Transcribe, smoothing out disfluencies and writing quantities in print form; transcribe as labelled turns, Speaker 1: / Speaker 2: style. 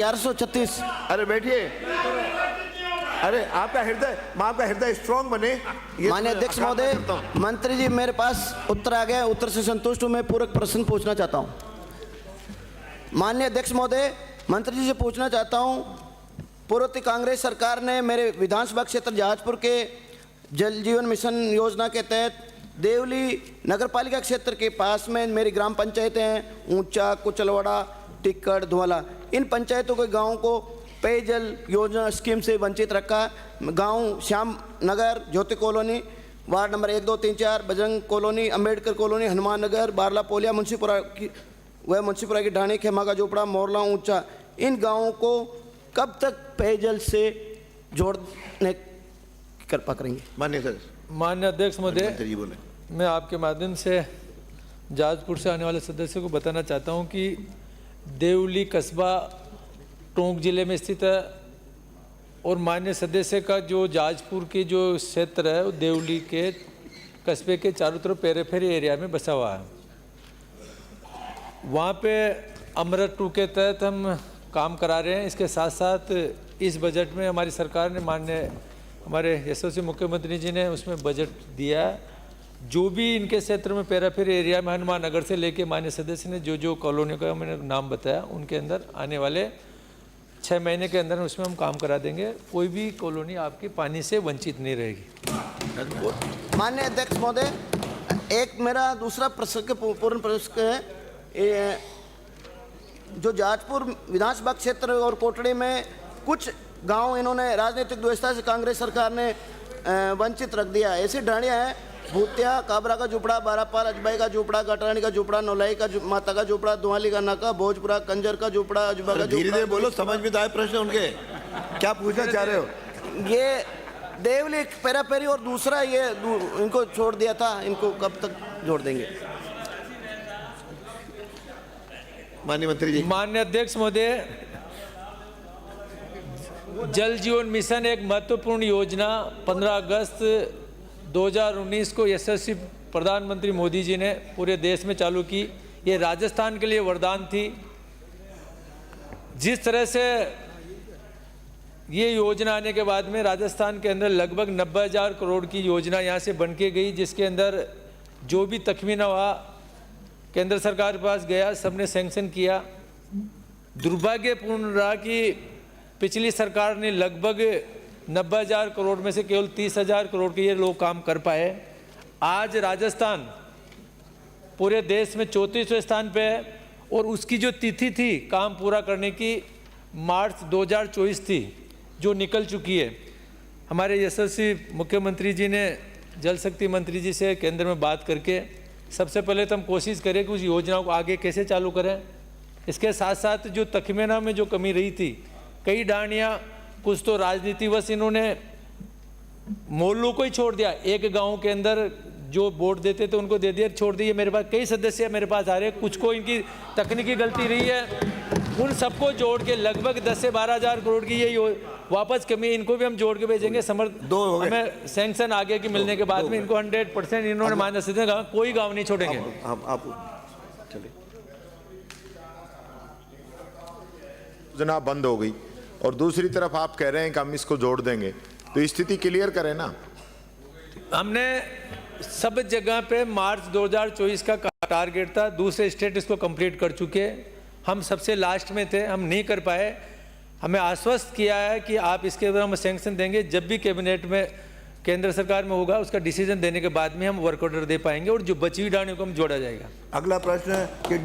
Speaker 1: 1136।
Speaker 2: अरे बैठिए। अरे आपका हृदय स्ट्रांग बने।
Speaker 1: माननीय अध्यक्ष महोदय, मंत्री जी मेरे पास उत्तर आ गया, उत्तर से संतुष्ट हूं। मैं पूरक प्रश्न पूछना चाहता हूं। माननीय अध्यक्ष महोदय, मंत्री जी से पूछना चाहता हूं, पूर्ववर्ती कांग्रेस सरकार ने मेरे विधानसभा क्षेत्र जहाजपुर के जल जीवन मिशन योजना के तहत देवली नगरपालिका क्षेत्र के पास में मेरी ग्राम पंचायतें हैं, ऊंचा, कुचलवाड़ा, टिक्कड़, धुआला, इन पंचायतों के गाँव को पेयजल योजना स्कीम से वंचित रखा। गांव Shyam Nagar, Jyoti colony, ward number 1, 2, 3, 4, Bajrang colony, Ambedkar colony, Hanuman Nagar, Barla Polia, Munshipura की ढाणी, खेमा का झोपड़ा, मोरला, ऊंचा, इन गांवों को कब तक पेयजल से जोड़ने की कृपा करेंगे?
Speaker 3: माननीय अध्यक्ष महोदय, मैं आपके माध्यम से जहाजपुर से आने वाले सदस्यों को बताना चाहता हूं कि देवली कस्बा टोंक जिले में स्थित है और माननीय सदस्य का जो जहाजपुर के जो क्षेत्र है वो देवली के कस्बे के चारों तरफ पेरीफेरी एरिया में बसा हुआ है। वहाँ पे अमृत 2 के तहत हम काम करा रहे हैं। इसके साथ साथ इस बजट में हमारी सरकार ने, माननीय हमारे यशस्वी मुख्यमंत्री जी ने उसमें बजट दिया है। जो भी इनके क्षेत्र में पेरीफेरी एरिया में हनुमान नगर से लेके माननीय सदस्य ने जो कॉलोनियों का मैंने नाम बताया, उनके अंदर आने वाले 6 महीने के अंदर उसमें हम काम करा देंगे। कोई भी कॉलोनी आपकी पानी से वंचित नहीं रहेगी।
Speaker 1: माननीय अध्यक्ष महोदय, एक मेरा दूसरा प्रश्न पूर्ण प्रश्न है, जो जहाजपुर विधानसभा क्षेत्र और कोटड़ी में कुछ गांव इन्होंने राजनीतिक व्यवस्था से कांग्रेस सरकार ने वंचित रख दिया। ऐसी ढाणियाँ हैं, भूतिया, काबरा का झोपड़ा, बारापार, अजबाई का झोपड़ा, गटरानी का झोपड़ा, नौलाई का माता का झोपड़ा, दुआली का नाका, भोजपुरा, कंजर का झोपड़ा, अजबा का झोपड़ा।
Speaker 2: धीरे बोलो, समझ में तो आए प्रश्न उनके। क्या पूछना चाह रहे हो?
Speaker 1: ये देवली पेरापेरी और दूसरा ये इनको छोड़ दिया था, इनको कब तक जोड़ देंगे?
Speaker 2: माननीय मंत्री जी।
Speaker 3: माननीय अध्यक्ष महोदय, जल जीवन मिशन एक महत्वपूर्ण योजना 15 अगस्त 2019 को यशस्वी प्रधानमंत्री मोदी जी ने पूरे देश में चालू की। ये राजस्थान के लिए वरदान थी। जिस तरह से ये योजना आने के बाद में राजस्थान के अंदर लगभग 90,000 करोड़ की योजना यहाँ से बन के गई, जिसके अंदर जो भी तखमीना हुआ केंद्र सरकार के पास गया, सबने सैंक्शन किया। दुर्भाग्यपूर्ण रहा कि पिछली सरकार ने लगभग 90,000 करोड़ में से केवल 30,000 करोड़ के ये लोग काम कर पाए। आज राजस्थान पूरे देश में 34वें स्थान पे है और उसकी जो तिथि थी काम पूरा करने की, मार्च 2024 थी, जो निकल चुकी है। हमारे यशस्वी मुख्यमंत्री जी ने जल शक्ति मंत्री जी से केंद्र में बात करके सबसे पहले तो हम कोशिश करें कि उस योजना को आगे कैसे चालू करें। इसके साथ साथ जो तखमीना में जो कमी रही थी, कई ढाणियाँ कुछ तो राजनीतिवश इन्होंने मोहल्लों को ही छोड़ दिया। एक गांव के अंदर जो वोट देते थे उनको दे दिया, छोड़ दिए। मेरे पास कई सदस्य मेरे पास आ रहे हैं, कुछ को इनकी तकनीकी गलती रही है, उन सबको जोड़ के लगभग 10 से 12,000 करोड़ की ये वापस कमी, इनको भी हम जोड़ के भेजेंगे। हमें सैंक्शन आगे की मिलने के बाद में इनको 100% इन्होंने मान्य से कहा कोई गाँव नहीं छोड़ेंगे।
Speaker 4: योजना बंद हो गई और दूसरी तरफ आप कह रहे हैं कि हम इसको जोड़ देंगे, तो स्थिति क्लियर करें ना।
Speaker 3: हमने सब जगह पे मार्च 2024 का टारगेट था, दूसरे स्टेट इसको कंप्लीट कर चुके। हम सबसे लास्ट में थे, हम नहीं कर पाए। हमें आश्वस्त किया है कि आप इसके ऊपर हम सैंक्शन देंगे। जब भी कैबिनेट में केंद्र सरकार में होगा, उसका डिसीजन देने के बाद में हम वर्क ऑर्डर दे पाएंगे और जो बची हुई ढाणियों को हम जोड़ा जाएगा।
Speaker 2: अगला प्रश्न है कि